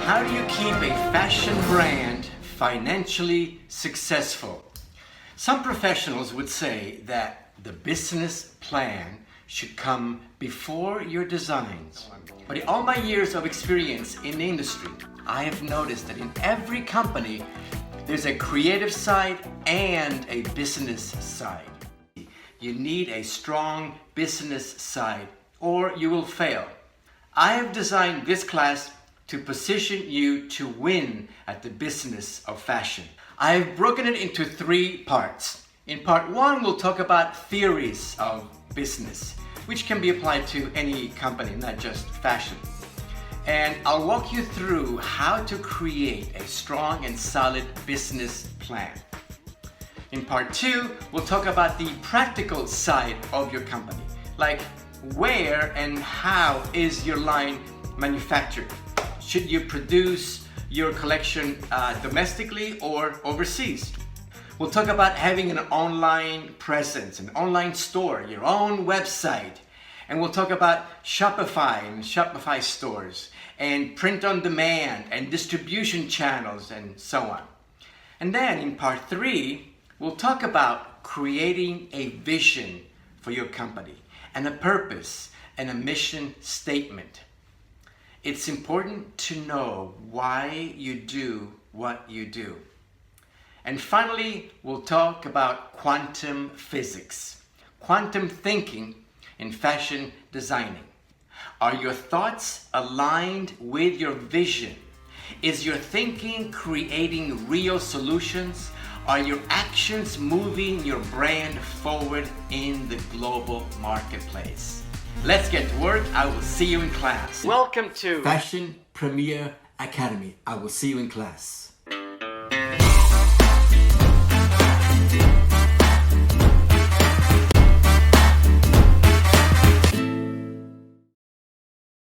How do you keep a fashion brand financially successful? Some professionals would say that the business plan should come before your designs. But in all my years of experience in the industry, I have noticed that in every company, there's a creative side and a business side. You need a strong business side or you will fail. I have designed this class to position you to win at the business of fashion. I have broken it into 3 parts. In part 1, we'll talk about theories of business, which can be applied to any company, not just fashion. And I'll walk you through how to create a strong and solid business plan. In part 2, we'll talk about the practical side of your company, like where and how is your line manufactured? Should you produce your collection domestically or overseas? We'll talk about having an online presence, an online store, your own website. And we'll talk about Shopify and Shopify stores and print on demand and distribution channels and so on. And then in part 3, we'll talk about creating a vision for your company and a purpose and a mission statement. It's important to know why you do what you do. And finally, we'll talk about quantum physics, quantum thinking in fashion designing. Are your thoughts aligned with your vision? Is your thinking creating real solutions? Are your actions moving your brand forward in the global marketplace? Let's get to work. I will see you in class. Welcome to Fashion Premier Academy. I will see you in class.